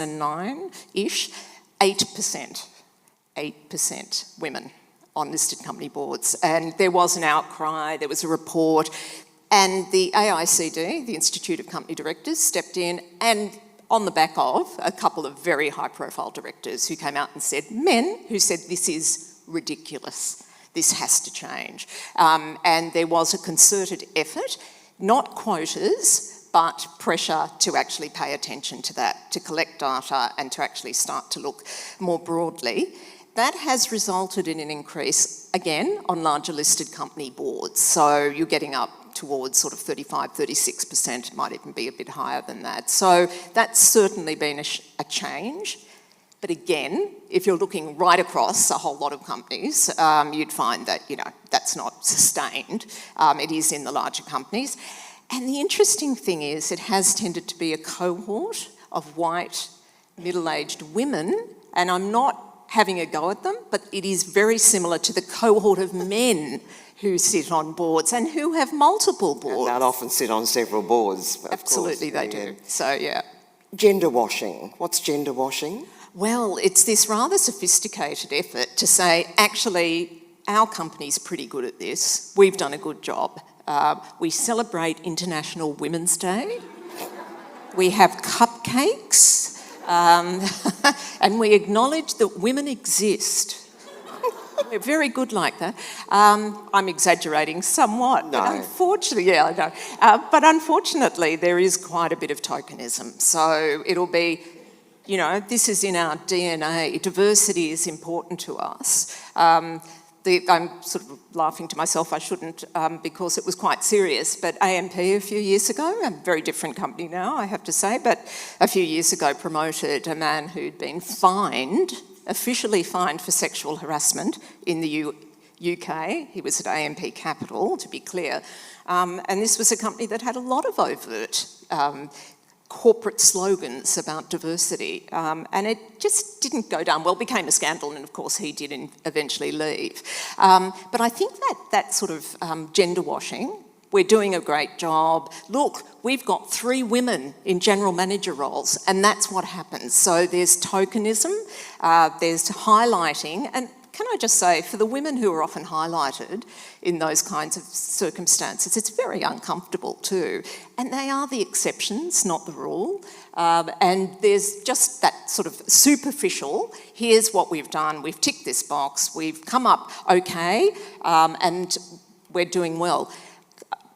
2009-ish, 8% women on listed company boards. And there was an outcry, there was a report, and the AICD, the Institute of Company Directors, stepped in, and on the back of a couple of very high-profile directors who came out and said, men who said this is ridiculous, this has to change. And there was a concerted effort, not quotas, but pressure to actually pay attention to that, to collect data and to actually start to look more broadly. That has resulted in an increase, again, on larger listed company boards. So you're getting up towards sort of 35, 36%, might even be a bit higher than that. So that's certainly been a change. But again, if you're looking right across a whole lot of companies, you'd find that, that's not sustained. It is in the larger companies. And the interesting thing is it has tended to be a cohort of white, middle-aged women, and I'm not having a go at them, but it is very similar to the cohort of men who sit on boards and who have multiple boards. And they'll often sit on several boards, of Absolutely, course. they do. So, yeah. Gender washing. What's gender washing? Well, it's this rather sophisticated effort to say, actually, our company's pretty good at this. We've done a good job. We celebrate International Women's Day. We have cupcakes. And we acknowledge that women exist. We're very good like that. I'm exaggerating somewhat. No. But unfortunately, I know. But unfortunately, there is quite a bit of tokenism. So it'll be, this is in our DNA. Diversity is important to us. I'm sort of laughing to myself, I shouldn't, because it was quite serious, but AMP a few years ago, a very different company now, I have to say, but a few years ago promoted a man who'd been officially fined for sexual harassment in the UK. He was at AMP Capital, to be clear, and this was a company that had a lot of overt corporate slogans about diversity, and it just didn't go down well. Became a scandal, and of course he did eventually leave. But I think that sort of gender washing, we're doing a great job. Look, we've got 3 women in general manager roles, and that's what happens. So there's tokenism, there's highlighting, and can I just say, for the women who are often highlighted in those kinds of circumstances, it's very uncomfortable too. And they are the exceptions, not the rule. And there's just that sort of superficial, here's what we've done, we've ticked this box, we've come up okay, and we're doing well.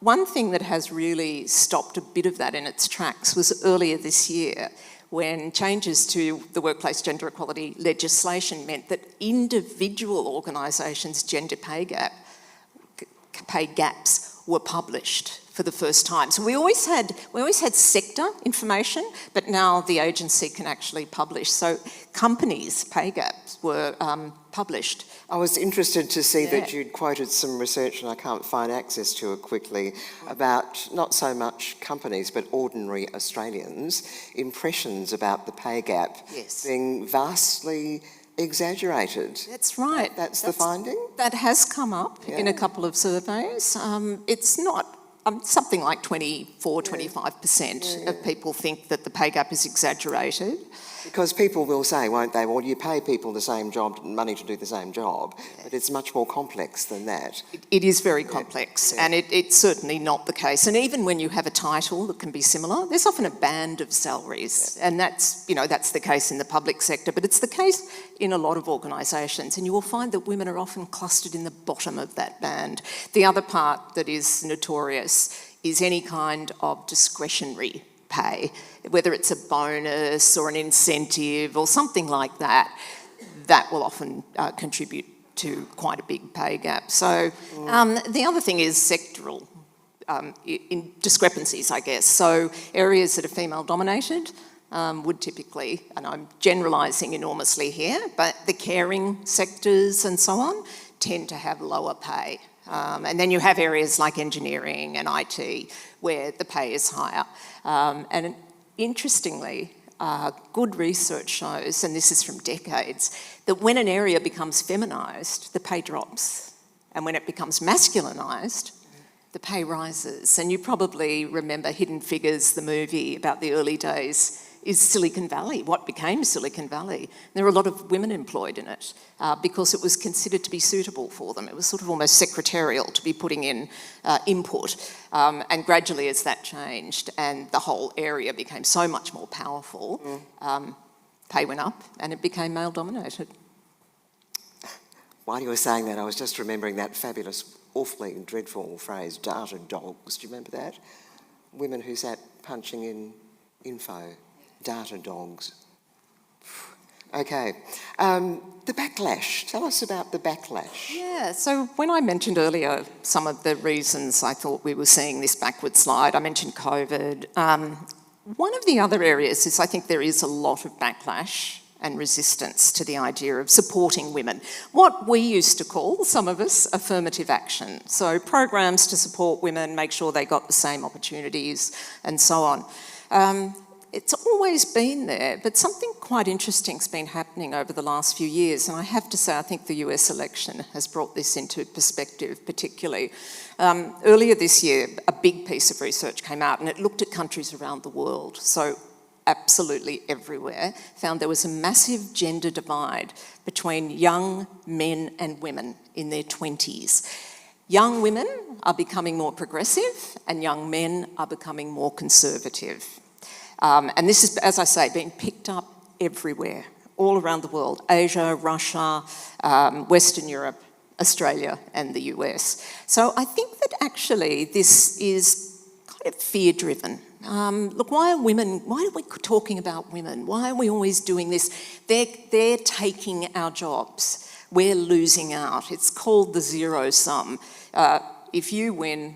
One thing that has really stopped a bit of that in its tracks was earlier this year, when changes to the workplace gender equality legislation meant that individual organisations' gender pay gaps were published for the first time. So we always had sector information, but now the agency can actually publish. So companies' pay gaps were published. I was interested to see that you'd quoted some research, and I can't find access to it quickly, about not so much companies but ordinary Australians' impressions about the pay gap being vastly exaggerated. That's right. That's the finding? That has come up in a couple of surveys. It's not... something like 25% of people think that the pay gap is exaggerated. Because people will say, won't they, well, you pay people the same job, money to do the same job, but it's much more complex than that. It is very complex, and it's certainly not the case. And even when you have a title that can be similar, there's often a band of salaries, and that's the case in the public sector, but it's the case in a lot of organisations, and you will find that women are often clustered in the bottom of that band. The other part that is notorious is any kind of discretionary pay, whether it's a bonus or an incentive or something like that, that will often contribute to quite a big pay gap. So the other thing is sectoral in discrepancies, I guess. So areas that are female dominated would typically, and I'm generalising enormously here, but the caring sectors and so on tend to have lower pay. And then you have areas like engineering and IT where the pay is higher. And interestingly, good research shows, and this is from decades, that when an area becomes feminised, the pay drops. And when it becomes masculinised, the pay rises. And you probably remember Hidden Figures, the movie about the early days is Silicon Valley, what became Silicon Valley. There were a lot of women employed in it because it was considered to be suitable for them. It was sort of almost secretarial to be putting in input. And gradually as that changed and the whole area became so much more powerful, pay went up and it became male dominated. While you were saying that, I was just remembering that fabulous, awfully dreadful phrase, data dogs. Do you remember that? Women who sat punching in info, data dogs. Okay, the backlash. Tell us about the backlash. Yeah, so when I mentioned earlier some of the reasons I thought we were seeing this backward slide, I mentioned COVID. One of the other areas is I think there is a lot of backlash and resistance to the idea of supporting women. What we used to call, some of us, affirmative action. So programs to support women, make sure they got the same opportunities and so on. It's always been there, but something quite interesting's been happening over the last few years, and I have to say I think the US election has brought this into perspective particularly. Earlier this year, a big piece of research came out and it looked at countries around the world, so absolutely everywhere, found there was a massive gender divide between young men and women in their 20s. Young women are becoming more progressive and young men are becoming more conservative. And this is, as I say, being picked up everywhere, all around the world, Asia, Russia, Western Europe, Australia and the US. So I think that actually this is kind of fear-driven. Look, why are we talking about women? Why are we always doing this? They're taking our jobs. We're losing out. It's called the zero sum. If you win,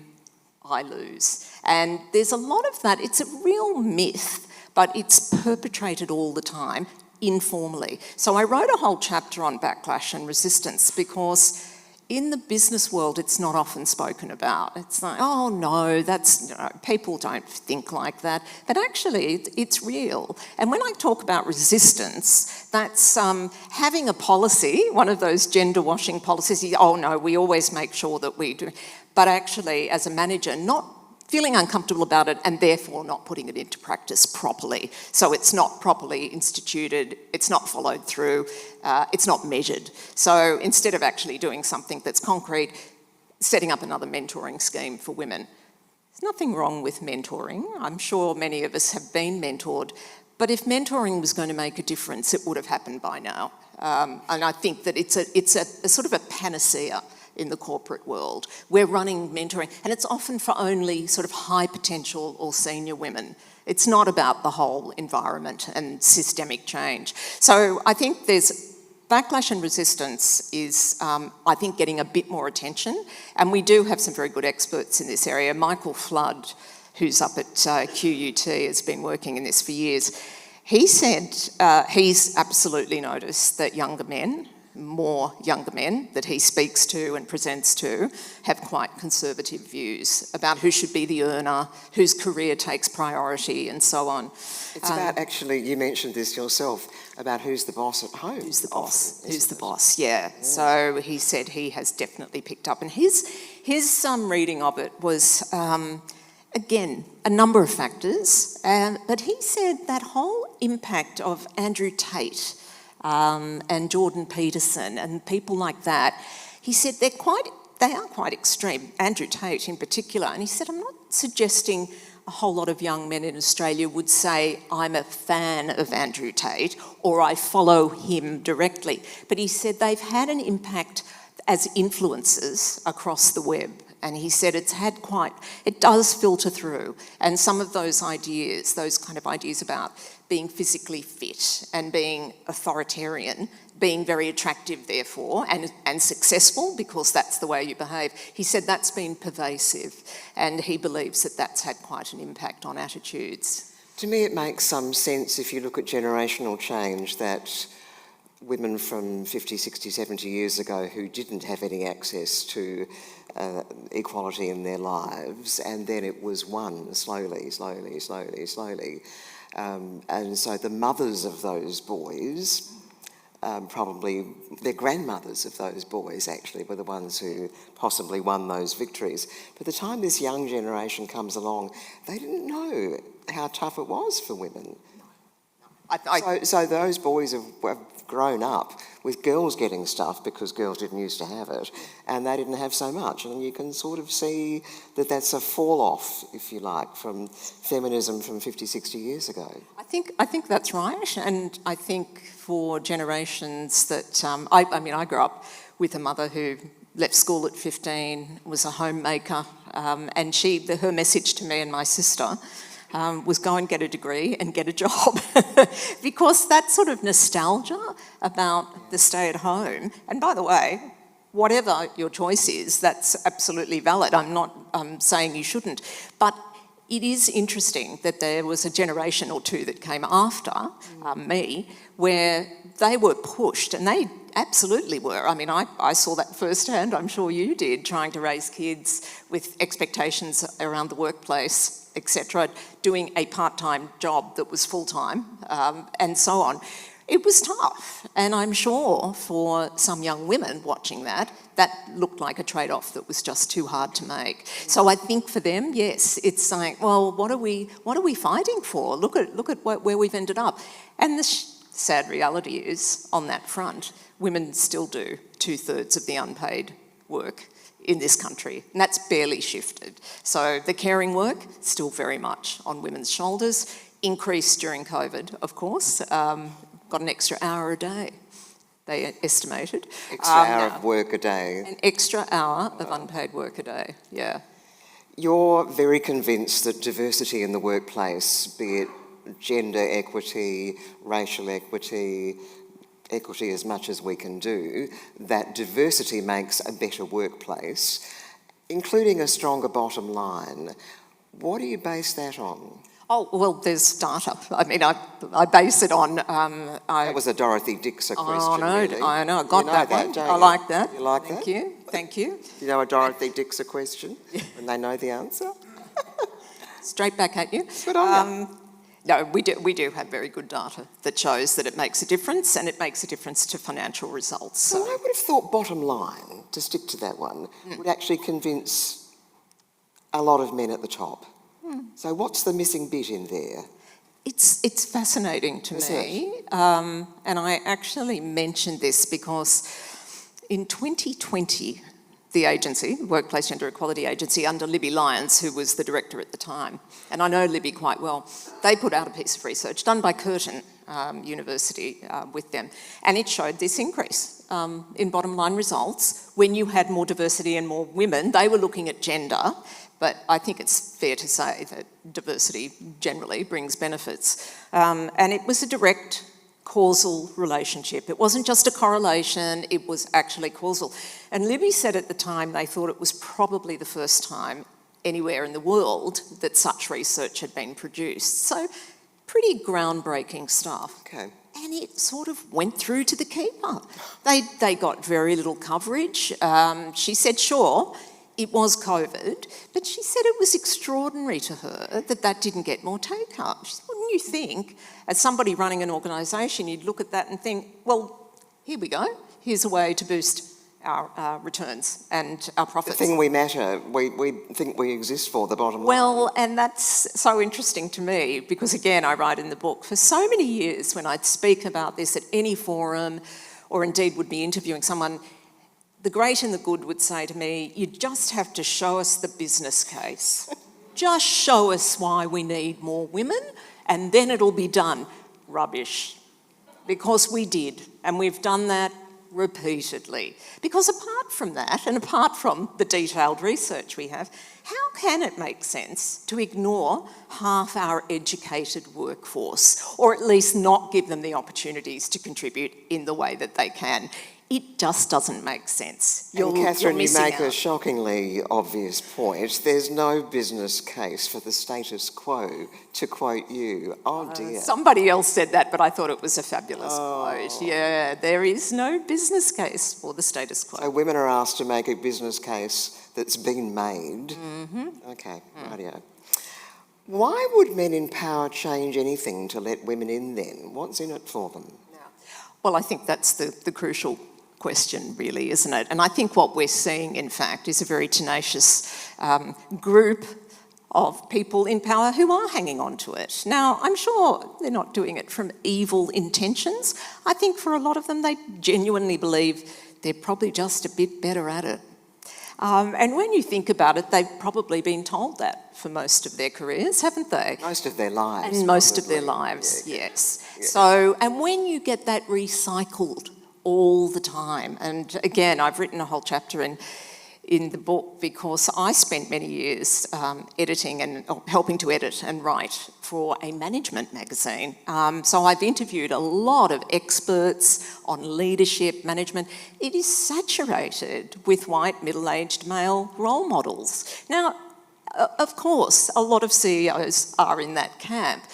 I lose. And there's a lot of that. It's a real myth, but it's perpetrated all the time, informally. So I wrote a whole chapter on backlash and resistance because in the business world, it's not often spoken about. It's like, oh no, people don't think like that. But actually, it's real. And when I talk about resistance, that's having a policy, one of those gender washing policies, oh no, we always make sure that we do. But actually, as a manager, not feeling uncomfortable about it and therefore not putting it into practice properly. So it's not properly instituted, it's not followed through, it's not measured. So instead of actually doing something that's concrete, setting up another mentoring scheme for women. There's nothing wrong with mentoring. I'm sure many of us have been mentored, but if mentoring was going to make a difference, it would have happened by now. And I think that it's a sort of a panacea in the corporate world. We're running mentoring, and it's often for only sort of high potential or senior women. It's not about the whole environment and systemic change. So I think there's backlash and resistance is, I think, getting a bit more attention, and we do have some very good experts in this area. Michael Flood, who's up at QUT, has been working in this for years. He said he's absolutely noticed that more younger men that he speaks to and presents to have quite conservative views about who should be the earner, whose career takes priority and so on. It's about, actually, you mentioned this yourself, about who's the boss at home. Who's the boss, yeah. So he said he has definitely picked up. And his reading of it was, again, a number of factors, but he said that whole impact of Andrew Tate and Jordan Peterson and people like that, he said they are quite extreme, Andrew Tate in particular, and he said, I'm not suggesting a whole lot of young men in Australia would say, I'm a fan of Andrew Tate or I follow him directly, but he said they've had an impact as influencers across the web. And he said it does filter through. And some of those ideas, those kind of ideas about being physically fit and being authoritarian, being very attractive therefore, and successful because that's the way you behave, he said that's been pervasive. And he believes that that's had quite an impact on attitudes. To me, it makes some sense if you look at generational change that women from 50, 60, 70 years ago who didn't have any access to equality in their lives, and then it was won slowly. And so the mothers of those boys, probably their grandmothers of those boys actually, were the ones who possibly won those victories. By the time this young generation comes along, they didn't know how tough it was for women. So those boys have grown up with girls getting stuff because girls didn't used to have it, and they didn't have so much. And you can sort of see that that's a fall-off, if you like, from feminism from 50, 60 years ago. I think that's right, and I think for generations that... I grew up with a mother who left school at 15, was a homemaker, and her message to me and my sister was go and get a degree and get a job because that sort of nostalgia about the stay at home, and by the way, whatever your choice is, that's absolutely valid. I'm not saying you shouldn't, but it is interesting that there was a generation or two that came after me where they were pushed, and they absolutely were. I mean, I saw that firsthand, I'm sure you did, trying to raise kids with expectations around the workplace, etc., doing a part-time job that was full-time, and so on. It was tough, and I'm sure for some young women watching that looked like a trade-off that was just too hard to make. So I think for them, yes, it's saying, well, what are we fighting for? Look at where we've ended up. And the sad reality is, on that front, women still do 2/3 of the unpaid work in this country, and that's barely shifted. So the caring work, still very much on women's shoulders, increased during COVID, of course, got an extra hour a day, they estimated. Extra hour of work a day. An extra hour of unpaid work a day, yeah. You're very convinced that diversity in the workplace, be it gender equity, racial equity, equity as much as we can do, that diversity makes a better workplace, including a stronger bottom line. What do you base that on? Oh, well, there's data. I mean, I base it on... that was a Dorothy Dixer question, oh, no, really. I know, I got that one. Don't I you? like that. You like that? Thank you. You know a Dorothy Dixer question when they know the answer? Straight back at you. Good on you. No, we do have very good data that shows that it makes a difference, and it makes a difference to financial results. So Well, I would have thought bottom line, to stick to that one, would actually convince a lot of men at the top. So what's the missing bit in there? It's fascinating to me, and I actually mentioned this because in 2020, the agency, Workplace Gender Equality Agency, under Libby Lyons, who was the director at the time, and I know Libby quite well, they put out a piece of research done by Curtin University with them, and it showed this increase in bottom line results when you had more diversity and more women. They were looking at gender, but I think it's fair to say that diversity generally brings benefits. And it was a direct causal relationship. It wasn't just a correlation, it was actually causal. And Libby said at the time they thought it was probably the first time anywhere in the world that such research had been produced. So pretty groundbreaking stuff. Okay. And it sort of went through to the keeper. They got very little coverage. She said, sure, it was COVID, but she said it was extraordinary to her that didn't get more take-up. She said, wouldn't you think, as somebody running an organisation, you'd look at that and think, well, here we go. Here's a way to boost our returns and our profits. The thing we matter, we think we exist for, the bottom line. Well, and that's so interesting to me because, again, I write in the book, for so many years when I'd speak about this at any forum or indeed would be interviewing someone, the great and the good would say to me, you just have to show us the business case. Just show us why we need more women and then it'll be done. Rubbish. Because we did, and we've done that repeatedly. Because apart from that, and apart from the detailed research we have, how can it make sense to ignore half our educated workforce, or at least not give them the opportunities to contribute in the way that they can? It just doesn't make sense. And Catherine, you make out. a shockingly obvious point. There's no business case for the status quo, to quote you. Oh dear. Somebody else said that, but I thought it was a fabulous quote. Yeah, there is no business case for the status quo. So women are asked to make a business case that's been made. Okay, rightio. Why would men in power change anything to let women in then? What's in it for them? Well, I think that's the crucial question, really, isn't it? And I think what we're seeing, in fact, is a very tenacious group of people in power who are hanging on to it. Now, I'm sure they're not doing it from evil intentions. I think for a lot of them, they genuinely believe they're probably just a bit better at it. And when you think about it, they've probably been told that for most of their careers, haven't they? Most of their lives. And most of their lives, yeah. yes. Yeah. So, and when you get that recycled all the time, and again, I've written a whole chapter in the book because I spent many years editing and helping to edit and write for a management magazine. So I've interviewed a lot of experts on leadership, management. It is saturated with white, middle-aged male role models. Now, of course, a lot of CEOs are in that camp.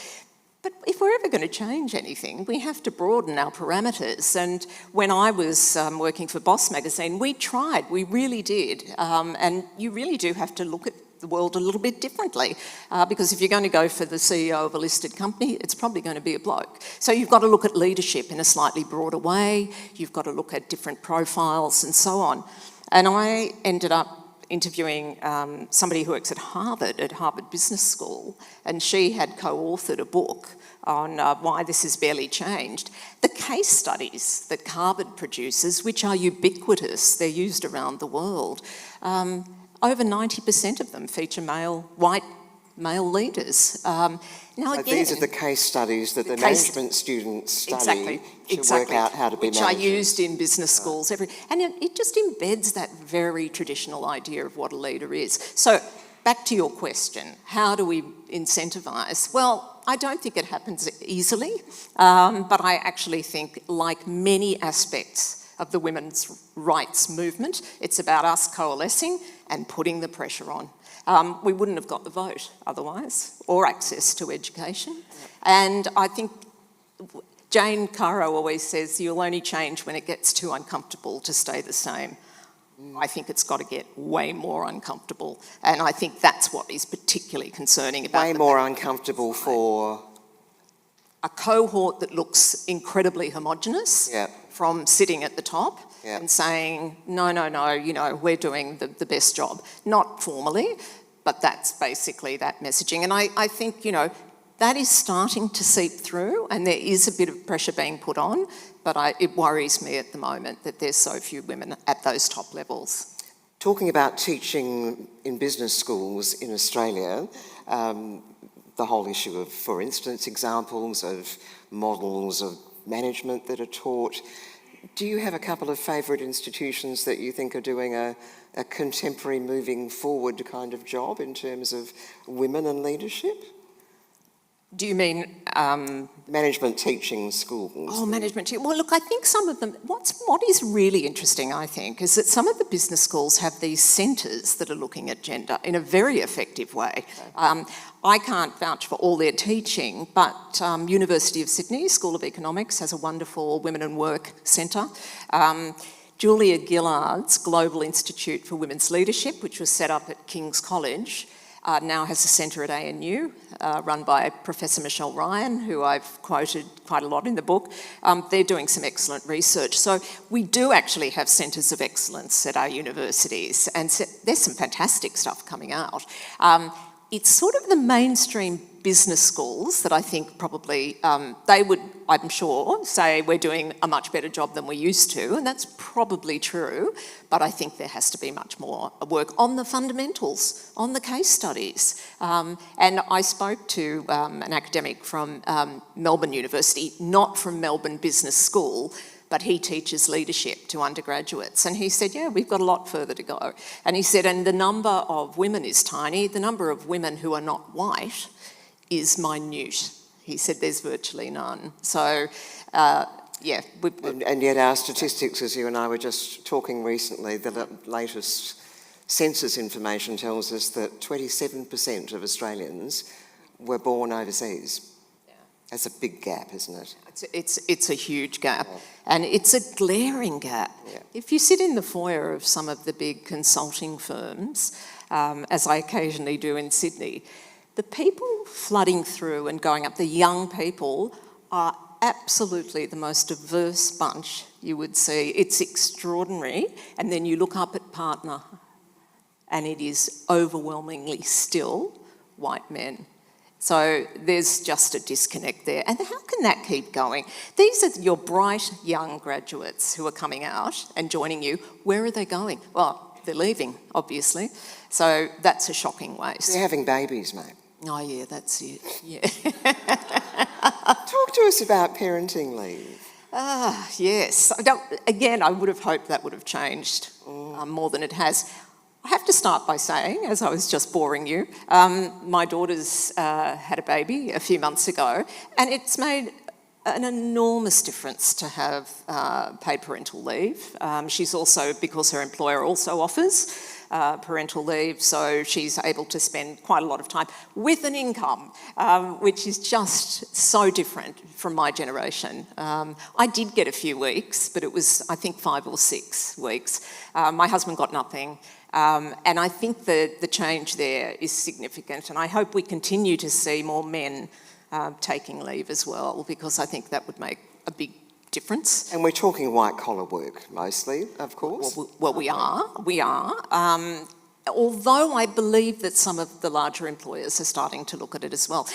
But if we're ever going to change anything, we have to broaden our parameters. And when I was working for Boss magazine, we tried, we really did. And you really do have to look at the world a little bit differently, because if you're going to go for the CEO of a listed company, it's probably going to be a bloke. So you've got to look at leadership in a slightly broader way. You've got to look at different profiles and so on. And I ended up interviewing somebody who works at Harvard Business School, and she had co-authored a book on why this has barely changed. The case studies that Harvard produces, which are ubiquitous, they're used around the world, over 90% of them feature white male leaders. Now so again, these are the case studies that the management students study to work out how to be which managers. are used in business schools. And it just embeds that very traditional idea of what a leader is. So back to your question, how do we incentivise? Well, I don't think it happens easily, but I actually think, like many aspects of the women's rights movement, it's about us coalescing and putting the pressure on. We wouldn't have got the vote otherwise, or access to education. And I think Jane Caro always says you'll only change when it gets too uncomfortable to stay the same. I think it's got to get way more uncomfortable. And I think that's what is particularly concerning about way more uncomfortable for a cohort that looks incredibly homogenous from sitting at the top and saying, no, you know, we're doing the best job. Not formally, but that's basically that messaging. And I think, you know, that is starting to seep through, and there is a bit of pressure being put on, but it worries me at the moment that there's so few women at those top levels. Talking about teaching in business schools in Australia, the whole issue of, for instance, examples of models of management that are taught. Do you have a couple of favourite institutions that you think are doing a contemporary moving forward kind of job in terms of women and leadership? Do you mean... management teaching schools. Oh, management teaching. Well, look, I think some of them... What is really interesting, I think, is that some of the business schools have these centres that are looking at gender in a very effective way. Okay. I can't vouch for all their teaching, but University of Sydney School of Economics has a wonderful Women and Work centre. Julia Gillard's Global Institute for Women's Leadership, which was set up at King's College, now has a centre at ANU, run by Professor Michelle Ryan, who I've quoted quite a lot in the book. They're doing some excellent research. So we do actually have centres of excellence at our universities, and there's some fantastic stuff coming out. It's sort of the mainstream business schools that I think probably they would, I'm sure, say we're doing a much better job than we used to, and that's probably true, but I think there has to be much more work on the fundamentals, on the case studies. And I spoke to an academic from Melbourne University, not from Melbourne Business School, but he teaches leadership to undergraduates. And he said, yeah, we've got a lot further to go. And he said, and the number of women is tiny. The number of women who are not white is minute. He said there's virtually none. So, yeah. And yet our statistics, as you and I were just talking recently, the latest census information tells us that 27% of Australians were born overseas. That's a big gap, isn't it? It's a huge gap, and it's a glaring gap. Yeah. If you sit in the foyer of some of the big consulting firms, as I occasionally do in Sydney, the people flooding through and going up, the young people, are absolutely the most diverse bunch you would see. It's extraordinary, and then you look up at partner, and it is overwhelmingly still white men. So there's just a disconnect there. And how can that keep going? These are your bright young graduates who are coming out and joining you. Where are they going? Well, they're leaving, obviously. So that's a shocking waste. They're having babies, mate. Oh, yeah, that's it. Yeah. Talk to us about parenting leave. Yes. Again, I would have hoped that would have changed more than it has. I have to start by saying, as I was just boring you, my daughter's had a baby a few months ago, and it's made an enormous difference to have paid parental leave. She's also, because her employer also offers parental leave, so she's able to spend quite a lot of time with an income, which is just so different from my generation. I did get a few weeks, but it was, I think, 5 or 6 weeks. My husband got nothing. And I think the change there is significant, and I hope we continue to see more men taking leave as well, because I think that would make a big difference. And we're talking white-collar work mostly, of course. Well, we are. Although I believe that some of the larger employers are starting to look at it as well.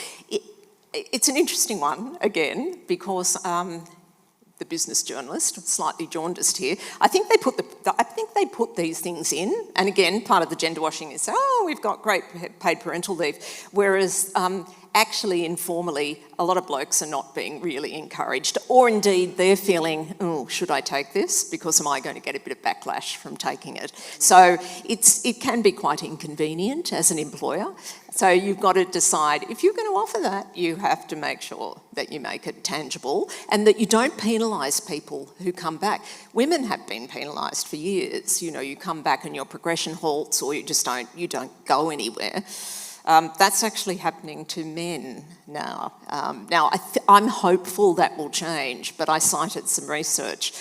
It's an interesting one, again, because the business journalist, slightly jaundiced here, I think they put these things in, and again, part of the gender washing is, oh, we've got great paid parental leave, whereas actually, informally, a lot of blokes are not being really encouraged, or indeed they're feeling, oh, should I take this? Because am I going to get a bit of backlash from taking it? So it can be quite inconvenient as an employer. So you've got to decide, if you're going to offer that, you have to make sure that you make it tangible and that you don't penalise people who come back. Women have been penalised for years. You know, you come back and your progression halts, or you don't go anywhere. That's actually happening to men now. I'm hopeful that will change, but I cited some research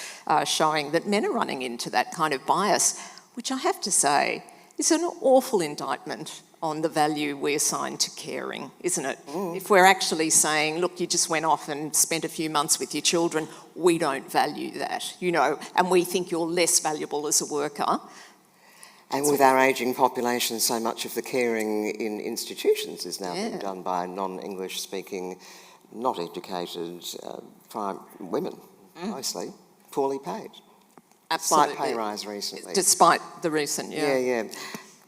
showing that men are running into that kind of bias, which I have to say is an awful indictment on the value we assign to caring, isn't it? If we're actually saying, look, you just went off and spent a few months with your children, we don't value that, you know, and we think you're less valuable as a worker. And with our ageing population, so much of the caring in institutions is now being done by non-English speaking, not educated women, mostly, poorly paid. Absolutely. Slight pay rise recently. Despite the recent, Yeah.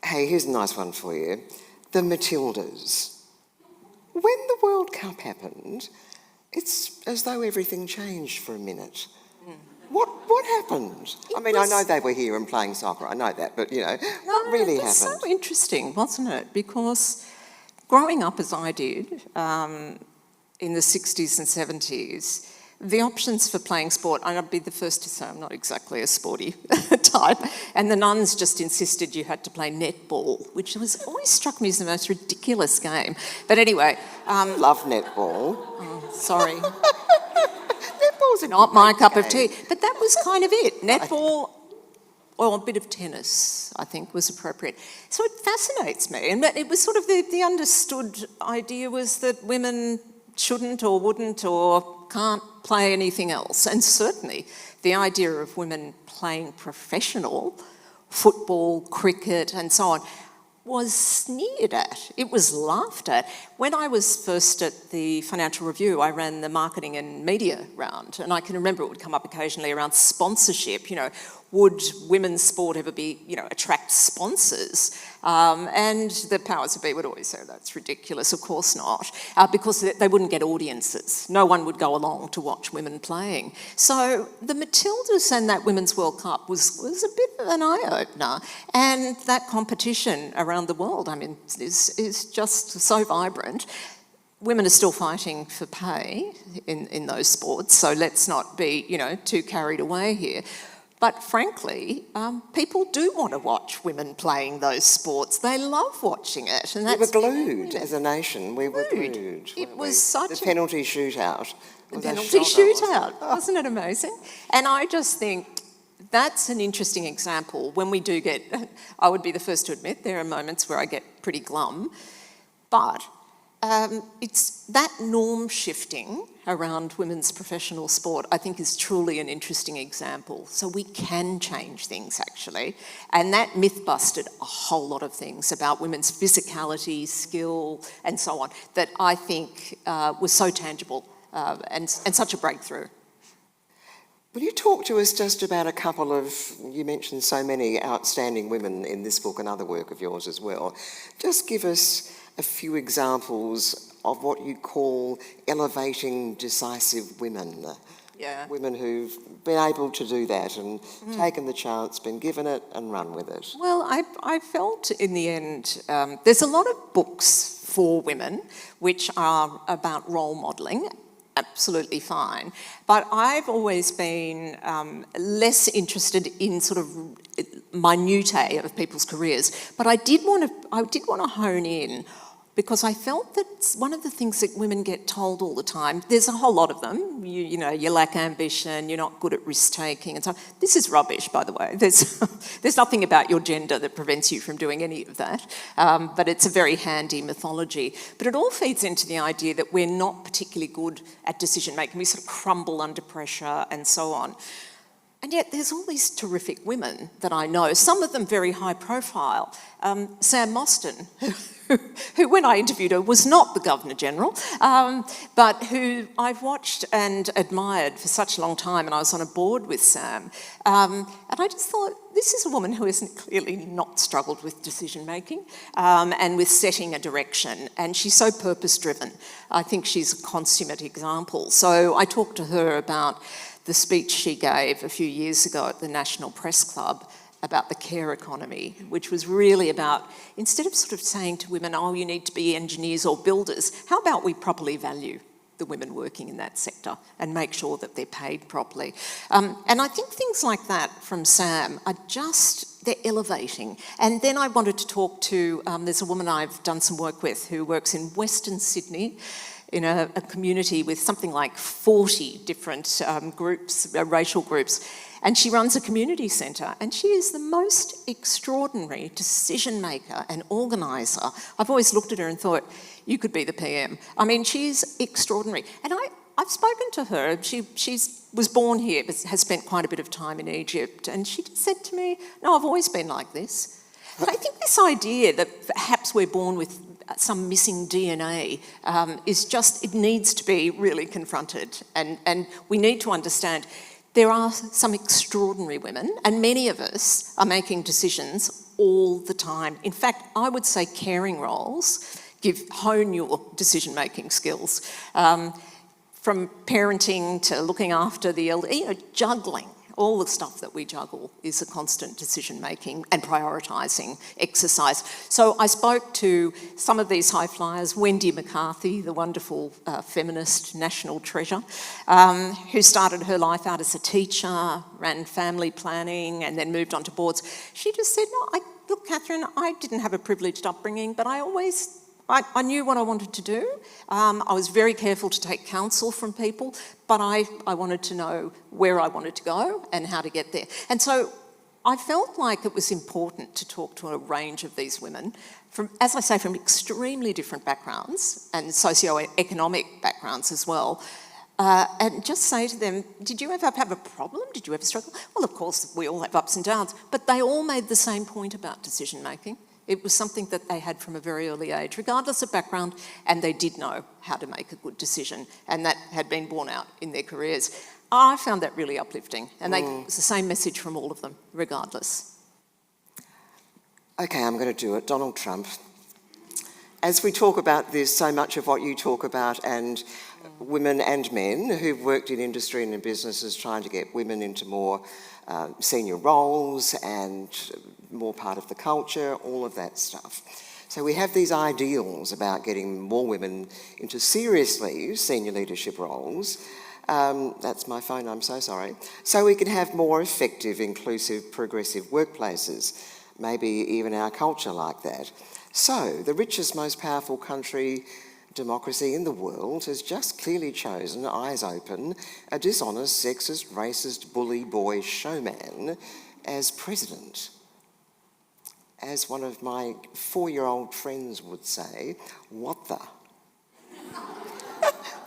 Hey, here's a nice one for you. The Matildas. When the World Cup happened, it's as though everything changed for a minute. What happened? I know they were here and playing soccer, I know that, but, you know, what really happened? It was so interesting, wasn't it? Because growing up as I did in the 60s and 70s, the options for playing sport, and I'd be the first to say I'm not exactly a sporty type, and the nuns just insisted you had to play netball, which always struck me as the most ridiculous game. But anyway... Love netball. Oh, sorry. Netball's not my cup of tea. But that was kind of it. Netball, or a bit of tennis, I think, was appropriate. So it fascinates me. And it was sort of the understood idea was that women shouldn't or wouldn't or can't play anything else. And certainly the idea of women playing professional football, cricket and so on was sneered at. It was laughed at. When I was first at the Financial Review, I ran the marketing and media round, and I can remember it would come up occasionally around sponsorship. You know, would women's sport ever be, attract sponsors? And the powers that be would always say, that's ridiculous, of course not, because they wouldn't get audiences. No one would go along to watch women playing. So the Matildas and that Women's World Cup was a bit of an eye-opener. And that competition around the world, is just so vibrant. Women are still fighting for pay in those sports, so let's not be, too carried away here. But frankly, people do want to watch women playing those sports. They love watching it. And we were glued as a nation. We were glued. It was such the penalty shootout. Wasn't it amazing? And I just think that's an interesting example. When we do I would be the first to admit, there are moments where I get pretty glum. But it's that norm shifting around women's professional sport, I think, is truly an interesting example. So we can change things, actually. And that myth busted a whole lot of things about women's physicality, skill, and so on, that I think was so tangible and such a breakthrough. Will you talk to us just about a couple of, you mentioned so many outstanding women in this book and other work of yours as well. Just give us a few examples of what you call elevating decisive women. Yeah. Women who've been able to do that and taken the chance, been given it and run with it. Well, I felt in the end, there's a lot of books for women which are about role modelling. Absolutely fine. But I've always been less interested in sort of minutiae of people's careers. But I did want to hone in, because I felt that one of the things that women get told all the time, there's a whole lot of them, you know, you lack ambition, you're not good at risk-taking and so on. This is rubbish, by the way. There's nothing about your gender that prevents you from doing any of that, but it's a very handy mythology. But it all feeds into the idea that we're not particularly good at decision-making. We sort of crumble under pressure and so on. And yet there's all these terrific women that I know, some of them very high profile. Sam Mostyn, who when I interviewed her was not the Governor-General, but who I've watched and admired for such a long time, and I was on a board with Sam. And I just thought, this is a woman who hasn't clearly not struggled with decision-making and with setting a direction, and she's so purpose-driven. I think she's a consummate example. So I talked to her about the speech she gave a few years ago at the National Press Club about the care economy, which was really about, instead of sort of saying to women, oh, you need to be engineers or builders, how about we properly value the women working in that sector and make sure that they're paid properly? And I think things like that from Sam are just, they're elevating. And then I wanted to talk to, there's a woman I've done some work with who works in Western Sydney, in a community with something like 40 different groups, racial groups. And she runs a community centre, and she is the most extraordinary decision maker and organiser. I've always looked at her and thought, you could be the PM. I mean, she's extraordinary. And I've spoken to her. She was born here, but has spent quite a bit of time in Egypt. And she just said to me, no, I've always been like this. And I think this idea that perhaps we're born with some missing DNA is just, it needs to be really confronted. And we need to understand there are some extraordinary women, and many of us are making decisions all the time. In fact, I would say caring roles hone your decision-making skills. From parenting to looking after the elderly, juggling. All the stuff that we juggle is a constant decision-making and prioritising exercise. So I spoke to some of these high flyers, Wendy McCarthy, the wonderful feminist national treasure, who started her life out as a teacher, ran family planning and then moved on to boards. She just said, look, Catherine, I didn't have a privileged upbringing, but I knew what I wanted to do. I was very careful to take counsel from people, but I wanted to know where I wanted to go and how to get there. And so I felt like it was important to talk to a range of these women, from, as I say, from extremely different backgrounds and socio-economic backgrounds as well, and just say to them, did you ever have a problem? Did you ever struggle? Well, of course, we all have ups and downs, but they all made the same point about decision-making. It was something that they had from a very early age, regardless of background, and they did know how to make a good decision, and that had been borne out in their careers. I found that really uplifting, and it was the same message from all of them, regardless. Okay, I'm going to do it. Donald Trump. As we talk about this, so much of what you talk about, and women and men who've worked in industry and in businesses trying to get women into more senior roles and more part of the culture, all of that stuff. So we have these ideals about getting more women into seriously senior leadership roles. That's my phone, I'm so sorry. So we can have more effective, inclusive, progressive workplaces, maybe even our culture like that. So the richest, most powerful democracy in the world has just clearly chosen, eyes open, a dishonest, sexist, racist, bully boy showman as president. As one of my 4-year-old friends would say, what the?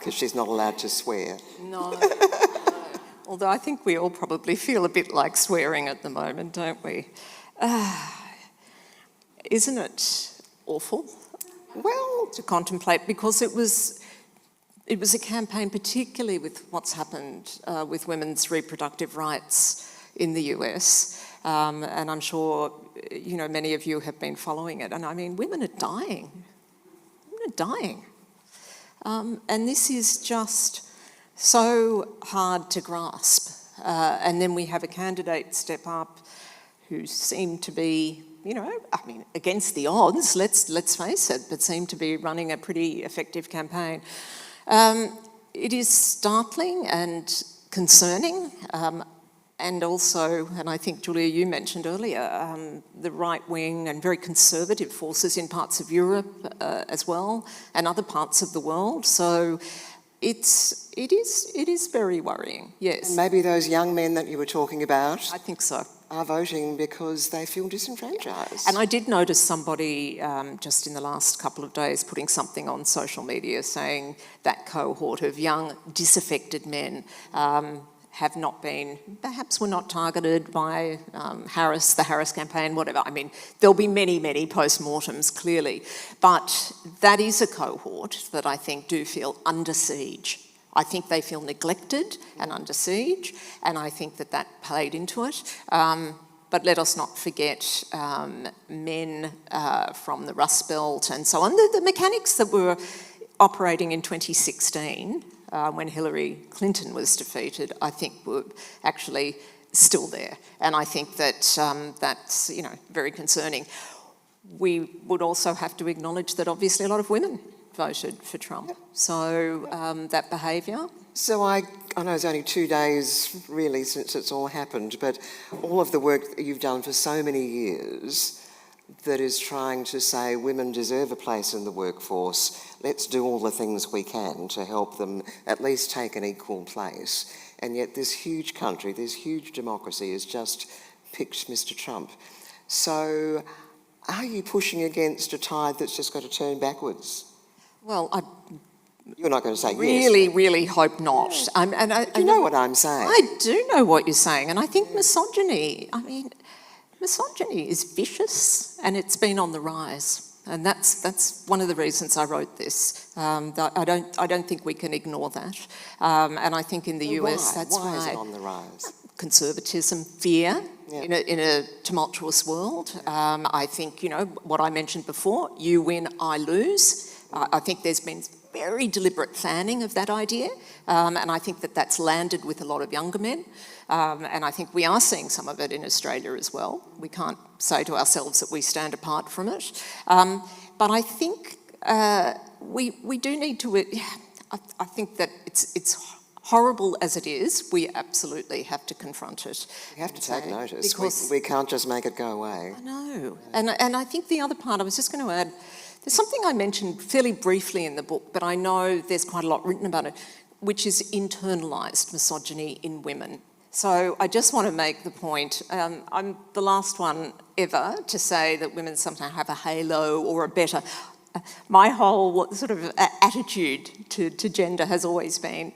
because she's not allowed to swear. No. Although I think we all probably feel a bit like swearing at the moment, don't we? Isn't it awful? Well, to contemplate, because it was a campaign, particularly with what's happened with women's reproductive rights in the US, and I'm sure many of you have been following it. And I mean, women are dying. Women are dying, and this is just so hard to grasp. And then we have a candidate step up who seemed to be, against the odds, let's face it, but seemed to be running a pretty effective campaign. It is startling and concerning, and also, and I think, Julia, you mentioned earlier, the right-wing and very conservative forces in parts of Europe as well, and other parts of the world. So it is very worrying, yes. And maybe those young men that you were talking about, I think so, are voting because they feel disenfranchised. And I did notice somebody just in the last couple of days putting something on social media saying that cohort of young, disaffected men have not been, perhaps were not targeted by the Harris campaign, whatever. I mean, there'll be many, many post-mortems, clearly. But that is a cohort that I think do feel under siege. I think they feel neglected and under siege, and I think that played into it. But let us not forget men from the Rust Belt and so on. The mechanics that were operating in 2016 when Hillary Clinton was defeated, I think were actually still there. And I think that that's very concerning. We would also have to acknowledge that obviously a lot of women voted for Trump. So that behaviour. So I know it's only 2 days really since it's all happened, but all of the work that you've done for so many years that is trying to say women deserve a place in the workforce, let's do all the things we can to help them at least take an equal place. And yet this huge country, this huge democracy has just picked Mr. Trump. So are you pushing against a tide that's just got to turn backwards? Well, You're not going to say really, yes. really hope not. You know what I'm saying. I do know what you're saying, and I think misogyny is vicious, and it's been on the rise, and that's one of the reasons I wrote this. I don't think we can ignore that, and I think in the US that's why is it on the rise? Conservatism, fear. Yeah. In a tumultuous world. I think what I mentioned before: you win, I lose. I think there's been very deliberate planning of that idea, and I think that's landed with a lot of younger men, and I think we are seeing some of it in Australia as well. We can't say to ourselves that we stand apart from it, but I think we do need to. I think that it's horrible as it is. We absolutely have to confront it. We have to take notice. Because we can't just make it go away. I know, and I think the other part I was just going to add. There's something I mentioned fairly briefly in the book, but I know there's quite a lot written about it, which is internalised misogyny in women. So I just want to make the point, I'm the last one ever to say that women sometimes have a halo or a better. My whole sort of attitude to gender has always been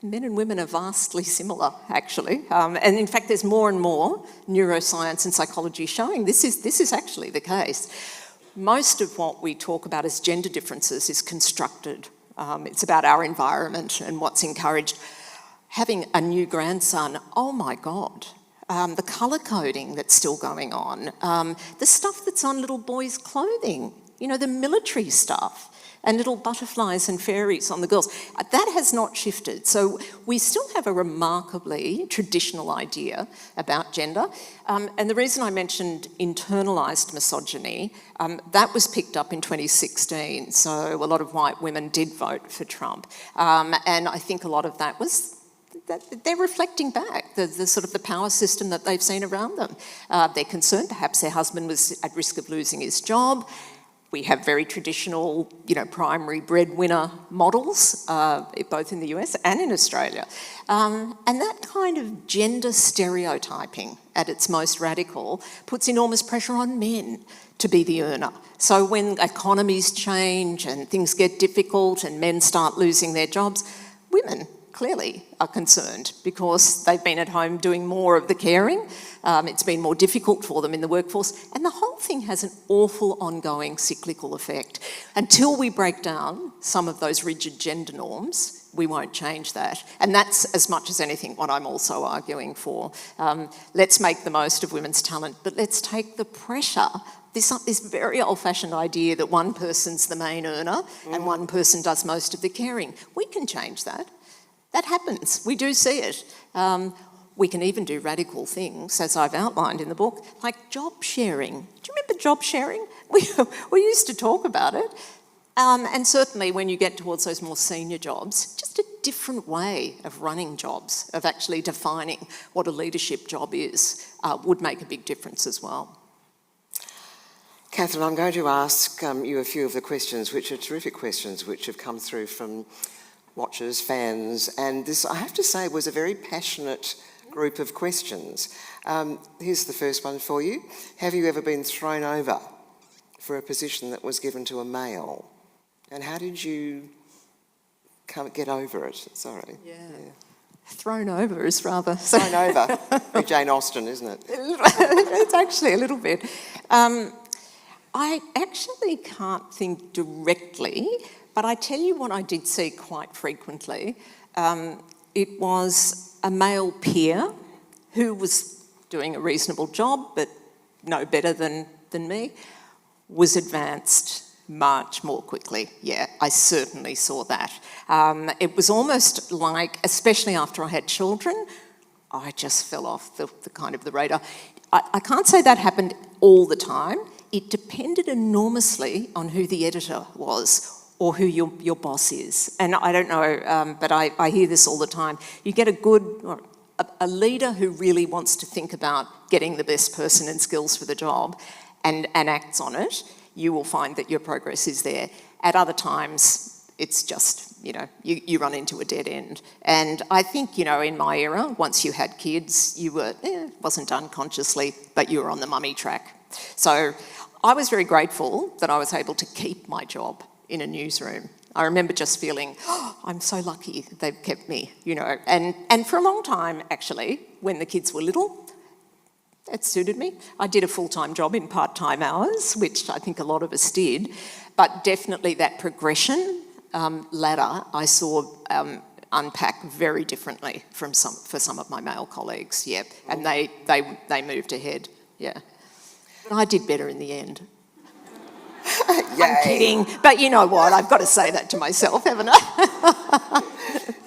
men and women are vastly similar, actually. And in fact, there's more and more neuroscience and psychology showing this is actually the case. Most of what we talk about as gender differences is constructed. It's about our environment and what's encouraged. Having a new grandson, oh my God, the colour coding that's still going on, the stuff that's on little boys' clothing, the military stuff, and little butterflies and fairies on the girls. That has not shifted. So we still have a remarkably traditional idea about gender. And the reason I mentioned internalised misogyny, that was picked up in 2016. So a lot of white women did vote for Trump. And I think a lot of that was that they're reflecting back the sort of the power system that they've seen around them. They're concerned perhaps their husband was at risk of losing his job. We have very traditional, primary breadwinner models, both in the US and in Australia. And that kind of gender stereotyping at its most radical puts enormous pressure on men to be the earner. So when economies change and things get difficult and men start losing their jobs, women clearly are concerned because they've been at home doing more of the caring. It's been more difficult for them in the workforce, and the whole thing has an awful ongoing cyclical effect. Until we break down some of those rigid gender norms, we won't change that. And that's, as much as anything, what I'm also arguing for. Let's make the most of women's talent, but let's take the pressure, this very old-fashioned idea that one person's the main earner and one person does most of the caring. We can change that. That happens. We do see it. We can even do radical things, as I've outlined in the book, like job sharing. Do you remember job sharing? We used to talk about it. And certainly when you get towards those more senior jobs, just a different way of running jobs, of actually defining what a leadership job is, would make a big difference as well. Catherine, I'm going to ask you a few of the questions, which are terrific questions, which have come through from watchers, fans, and this, I have to say, was a very passionate group of questions. Here's the first one for you. Have you ever been thrown over for a position that was given to a male? And how did you get over it? Sorry. Yeah. Thrown over is rather... Thrown over. Very Jane Austen, isn't it? It's actually a little bit. I actually can't think directly, but I tell you what I did see quite frequently. It was a male peer who was doing a reasonable job, but no better than me, was advanced much more quickly. Yeah, I certainly saw that. It was almost like, especially after I had children, I just fell off the kind of the radar. I can't say that happened all the time. It depended enormously on who the editor was or who your boss is. And I don't know, but I hear this all the time. You get a leader who really wants to think about getting the best person and skills for the job and acts on it, you will find that your progress is there. At other times, it's just, you run into a dead end. And I think, in my era, once you had kids, you were, it wasn't done consciously, but you were on the mummy track. So I was very grateful that I was able to keep my job in a newsroom. I remember just feeling, I'm so lucky they've kept me, And for a long time, actually, when the kids were little, it suited me. I did a full-time job in part-time hours, which I think a lot of us did, but definitely that progression ladder I saw unpack very differently for some of my male colleagues, yeah, and they moved ahead, yeah. But I did better in the end. I'm kidding, but you know what? I've got to say that to myself, haven't I?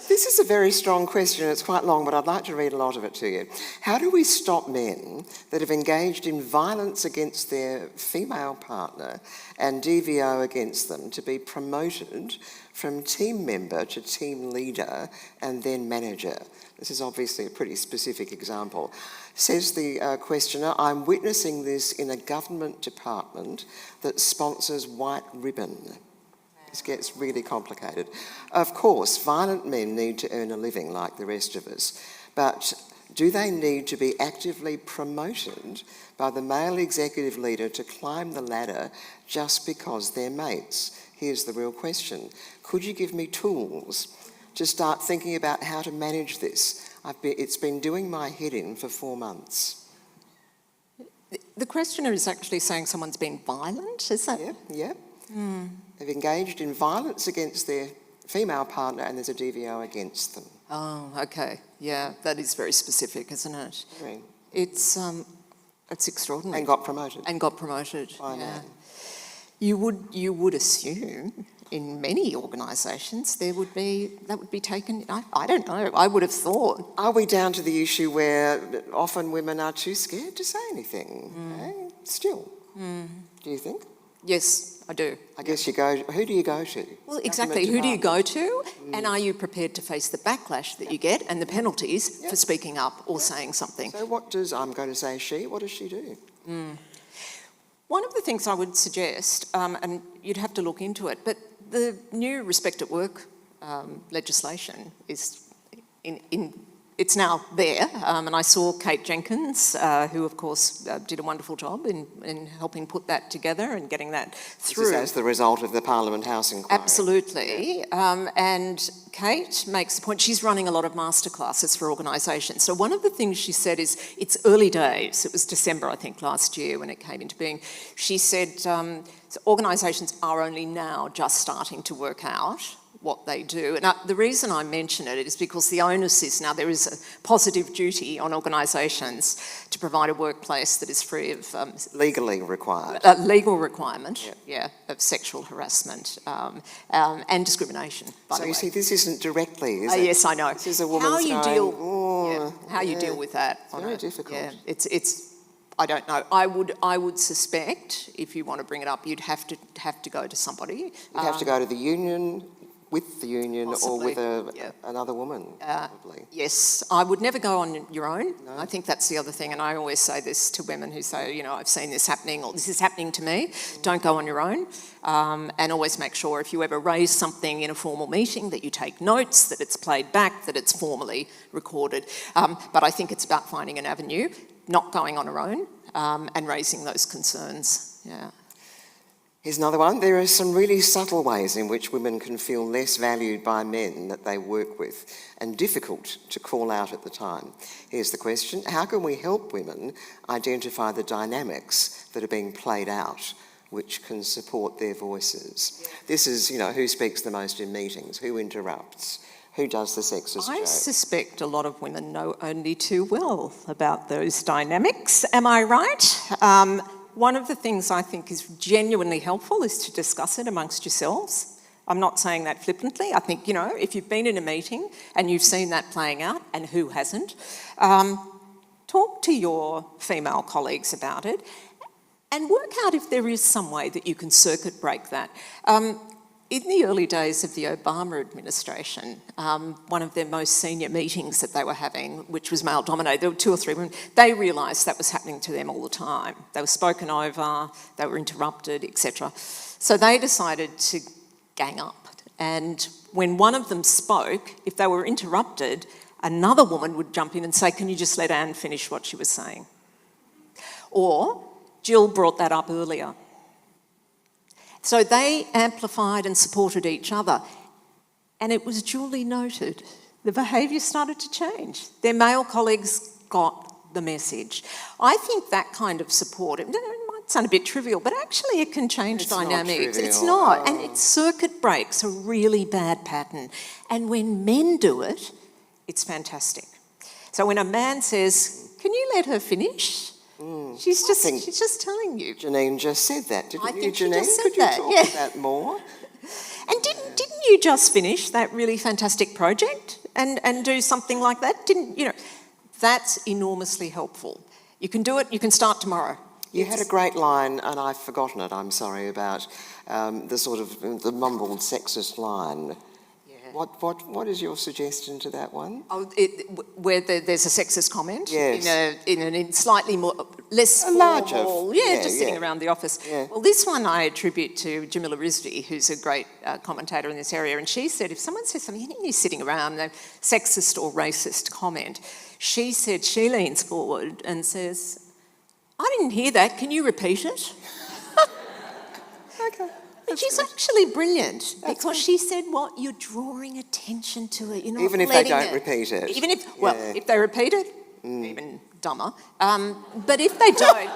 This is a very strong question. It's quite long, but I'd like to read a lot of it to you. How do we stop men that have engaged in violence against their female partner and DVO against them to be promoted from team member to team leader and then manager? This is obviously a pretty specific example. Says the questioner, I'm witnessing this in a government department that sponsors white ribbon. This gets really complicated. Of course, violent men need to earn a living like the rest of us, but do they need to be actively promoted by the male executive leader to climb the ladder just because they're mates? Here's the real question. Could you give me tools to start thinking about how to manage this? It's been doing my head in for 4 months. The questioner is actually saying someone's been violent, is that? Yeah. They've engaged in violence against their female partner and there's a DVO against them. Oh, okay. Yeah, that is very specific, isn't it? Right. It's extraordinary. And got promoted. By yeah. You would assume in many organisations that would be taken. I don't know. I would have thought. Are we down to the issue where often women are too scared to say anything? Eh? Still, do you think? Yes, I do. I guess you go. Who do you go to? Well, exactly. Who do you go to? And are you prepared to face the backlash that you get and the penalties for speaking up or saying something? So I'm going to say she, what does she do? One of the things I would suggest, and you'd have to look into it, but the new Respect at Work legislation is in it's now there, and I saw Kate Jenkins, who of course did a wonderful job in helping put that together and getting that through. This is as the result of the Parliament House inquiry. Absolutely, and Kate makes the point, she's running a lot of masterclasses for organisations. So one of the things she said is, it's early days, it was December I think last year when it came into being. She said so organisations are only now just starting to work out what they do. And the reason I mention it is because the onus is now there is a positive duty on organisations to provide a workplace that is free of... legally required. Legal requirement, of sexual harassment and discrimination, by the way. So you see, this isn't directly, is it? Yes, I know. This is a woman how you saying, deal with that. It's very difficult. Yeah, it's I don't know. I would suspect, if you want to bring it up, you'd have to go to somebody. You'd have to go to the union, with the union, possibly, or with another woman, probably. Yes, I would never go on your own. No. I think that's the other thing, and I always say this to women who say, I've seen this happening, or this is happening to me. Don't go on your own, and always make sure if you ever raise something in a formal meeting that you take notes, that it's played back, that it's formally recorded. But I think it's about finding an avenue, not going on our own, and raising those concerns. Yeah. Here's another one. There are some really subtle ways in which women can feel less valued by men that they work with, and difficult to call out at the time. Here's the question: how can we help women identify the dynamics that are being played out which can support their voices? This is, who speaks the most in meetings, who interrupts, who does the sexist I joke. suspect a lot of women know only too well about those dynamics. Am I right? One of the things I think is genuinely helpful is to discuss it amongst yourselves. I'm not saying that flippantly. I think, if you've been in a meeting and you've seen that playing out, and who hasn't, talk to your female colleagues about it and work out if there is some way that you can circuit break that. In the early days of the Obama administration, one of their most senior meetings that they were having, which was male-dominated, there were 2 or 3 women, they realised that was happening to them all the time. They were spoken over, they were interrupted, etc. So they decided to gang up. And when one of them spoke, if they were interrupted, another woman would jump in and say, "Can you just let Anne finish what she was saying?" Or, "Jill brought that up earlier." So they amplified and supported each other. And it was duly noted. The behaviour started to change. Their male colleagues got the message. I think that kind of support, it might sound a bit trivial, but actually it can change dynamics. It's not. And it circuit breaks a really bad pattern. And when men do it, it's fantastic. So when a man says, "Can you let her finish?" She's just telling you. Janine just said that, didn't you, think she Janine? just said Could you that, talk about more? And didn't you just finish that really fantastic project and do something like that? That's enormously helpful. You can do it, you can start tomorrow. You had a great line, and I've forgotten it, I'm sorry, about the mumbled sexist line. What is your suggestion to that one? Where there's a sexist comment? Yes. In a slightly less larger, formal, sitting around the office. Yeah. Well, this one I attribute to Jamila Rizvi, who's a great commentator in this area, and she said if someone says something, you're sitting around, a sexist or racist comment, she said she leans forward and says, "I didn't hear that, can you repeat it?" Okay. And she's actually brilliant because she said, "What you're drawing attention to it. You're not even if they don't repeat it. Even if if they repeat it, even dumber. But if they don't,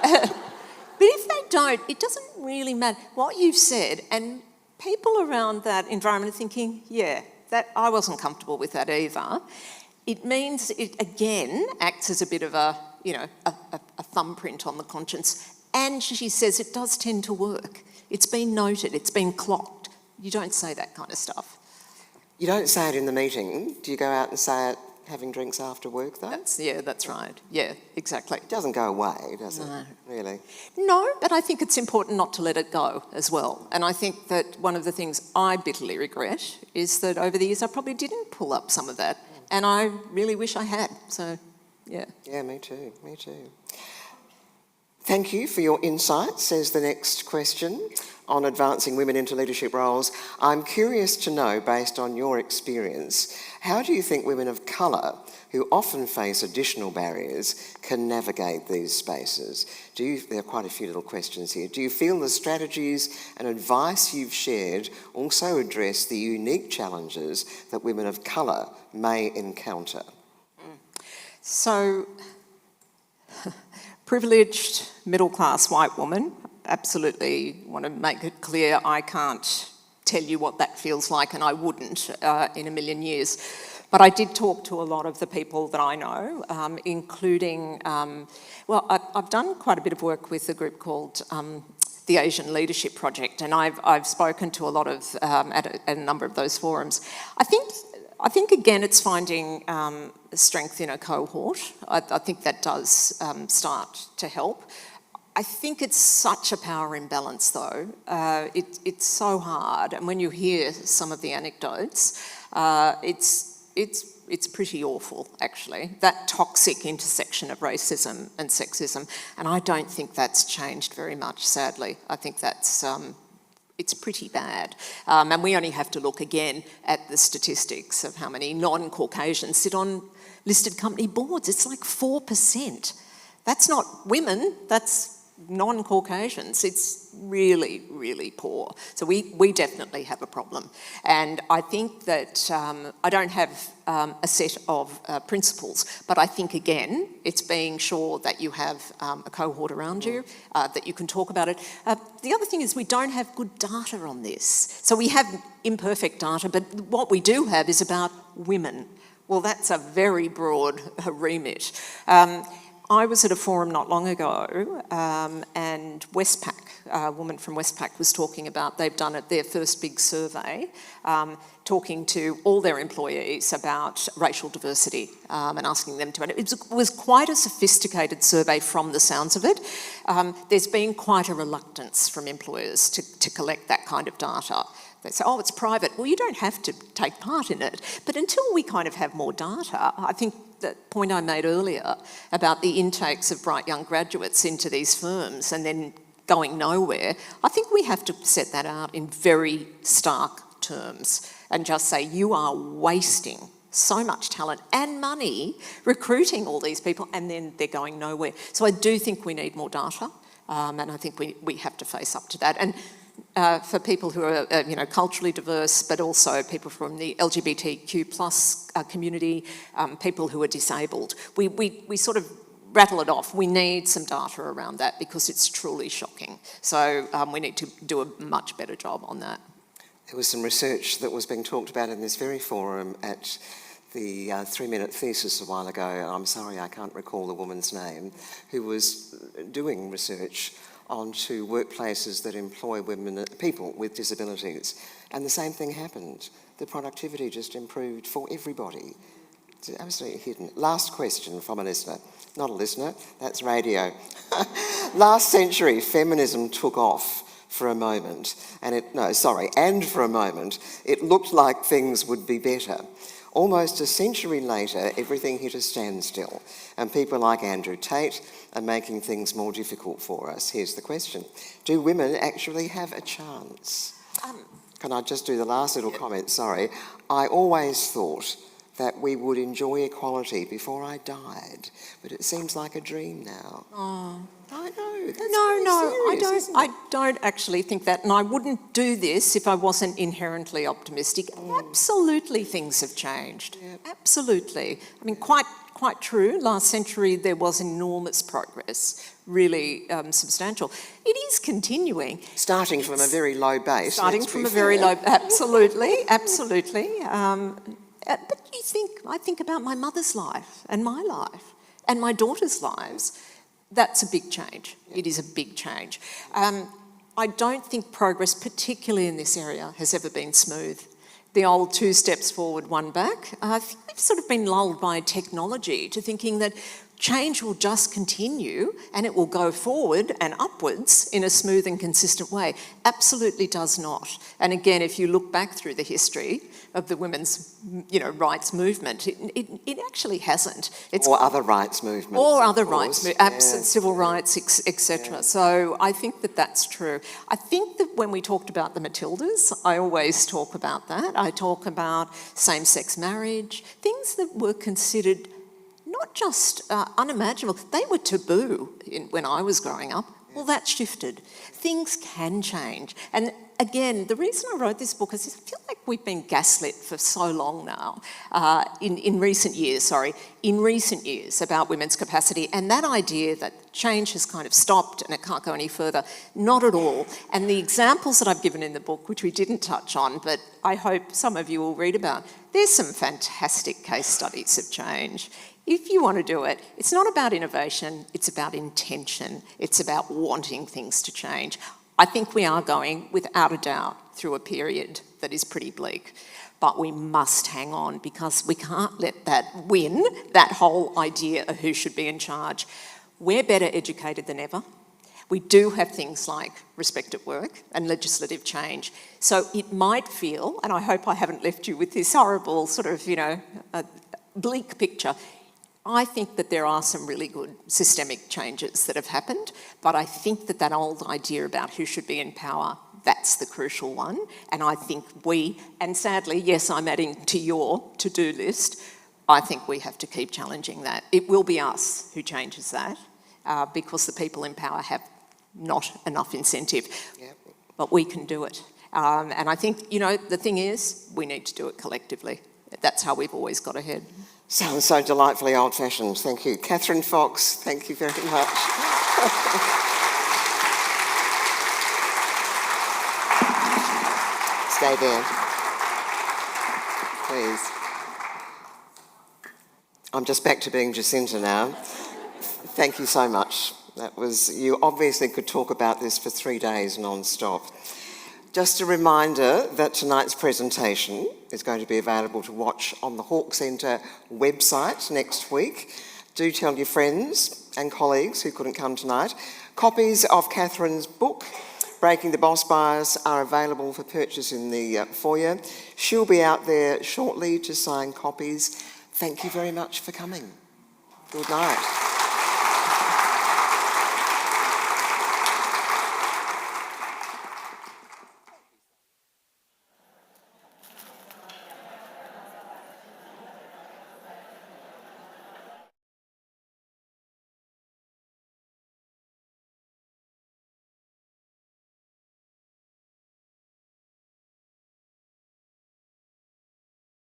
it doesn't really matter what you've said. And people around that environment are thinking, that I wasn't comfortable with that either. It means it again acts as a bit of a thumbprint on the conscience. And she says it does tend to work. It's been noted, it's been clocked. You don't say that kind of stuff. You don't say it in the meeting. Do you go out and say it having drinks after work, though? That's right. Yeah, exactly. It doesn't go away, does it? Really? No, but I think it's important not to let it go as well. And I think that one of the things I bitterly regret is that over the years I probably didn't pull up some of that. And I really wish I had. So, yeah. Yeah, me too. Thank you for your insights, says the next question on advancing women into leadership roles. I'm curious to know, based on your experience, how do you think women of colour, who often face additional barriers, can navigate these spaces? There are quite a few little questions here. Do you feel the strategies and advice you've shared also address the unique challenges that women of colour may encounter? So, privileged, middle-class white woman, absolutely want to make it clear I can't tell you what that feels like, and I wouldn't in a million years. But I did talk to a lot of the people that I know, including, I've done quite a bit of work with a group called the Asian Leadership Project, and I've spoken to a lot of, at a number of those forums. I think again, it's finding strength in a cohort. I think that does start to help. I think it's such a power imbalance, though. It's so hard, and when you hear some of the anecdotes, it's pretty awful, actually. That toxic intersection of racism and sexism, and I don't think that's changed very much. Sadly, I think that's. It's pretty bad. And we only have to look again at the statistics of how many non-Caucasians sit on listed company boards. It's like 4%. That's not women, that's non-Caucasians. It's really, really poor. So we definitely have a problem. And I think that I don't have a set of principles, but I think, again, it's being sure that you have a cohort around you, that you can talk about it. The other thing is we don't have good data on this. So we have imperfect data, but what we do have is about women. Well, that's a very broad remit. I was at a forum not long ago, and Westpac, a woman from Westpac was talking about, they've done their first big survey, talking to all their employees about racial diversity and asking them to. It was quite a sophisticated survey from the sounds of it. There's been quite a reluctance from employers to collect that kind of data. They say, oh, it's private. Well, you don't have to take part in it. But until we kind of have more data, I think that point I made earlier about the intakes of bright young graduates into these firms and then going nowhere, I think we have to set that out in very stark terms and just say you are wasting so much talent and money recruiting all these people, and then they're going nowhere. So I do think we need more data, and I think we have to face up to that. And for people who are, culturally diverse, but also people from the LGBTQ plus community, people who are disabled. We sort of rattle it off. We need some data around that because it's truly shocking. So we need to do a much better job on that. There was some research that was being talked about in this very forum at the 3-minute thesis a while ago, and I'm sorry I can't recall the woman's name, who was doing research onto workplaces that employ people with disabilities. And the same thing happened. The productivity just improved for everybody. It's absolutely hidden. Last question from a listener. Not a listener, that's radio. Last century, feminism took off for a moment, and for a moment, it looked like things would be better. Almost a century later, everything hit a standstill, and people like Andrew Tate are making things more difficult for us. Here's the question. Do women actually have a chance? Can I just do the last little comment? Sorry. I always thought that we would enjoy equality before I died, but it seems like a dream now. Oh. I know. That's serious, I don't actually think that, and I wouldn't do this if I wasn't inherently optimistic. Absolutely, things have changed. Yep. Absolutely. I mean, quite true. Last century there was enormous progress, really substantial. It is continuing. Starting from a very low base. Absolutely. But I think about my mother's life and my life and my daughter's lives. That's a big change. It is a big change. I don't think progress, particularly in this area, has ever been smooth. The old 2 steps forward, 1 back. I think we've sort of been lulled by technology to thinking that change will just continue and it will go forward and upwards in a smooth and consistent way. Absolutely does not. And again, if you look back through the history of the women's, rights movement, it actually hasn't. Or other rights movements. Or other rights, civil rights, etc. Yeah. So I think that that's true. I think that when we talked about the Matildas, I always talk about that. I talk about same-sex marriage, things that were considered not just unimaginable, they were taboo when I was growing up. Well, that shifted. Things can change. And again, the reason I wrote this book is I feel like we've been gaslit for so long now, in recent years about women's capacity, and that idea that change has kind of stopped and it can't go any further. Not at all. And the examples that I've given in the book, which we didn't touch on, but I hope some of you will read about, there's some fantastic case studies of change. If you want to do it, it's not about innovation, it's about intention. It's about wanting things to change. I think we are going, without a doubt, through a period that is pretty bleak. But we must hang on because we can't let that win, that whole idea of who should be in charge. We're better educated than ever. We do have things like respect at work and legislative change. So it might feel, and I hope I haven't left you with this horrible sort of, bleak picture. I think that there are some really good systemic changes that have happened, but I think that old idea about who should be in power, that's the crucial one. And I think and sadly, yes, I'm adding to your to-do list, I think we have to keep challenging that. It will be us who changes that because the people in power have not enough incentive. Yep. But we can do it. And I think, the thing is, we need to do it collectively. That's how we've always got ahead. Sounds so delightfully old-fashioned. Thank you. Catherine Fox, thank you very much. Stay there, please. I'm just back to being Jacinta now. Thank you so much. You obviously could talk about this for 3 days non-stop. Just a reminder that tonight's presentation is going to be available to watch on the Hawke Centre website next week. Do tell your friends and colleagues who couldn't come tonight. Copies of Catherine's book, Breaking the Boss Bias, are available for purchase in the foyer. She'll be out there shortly to sign copies. Thank you very much for coming. Good night.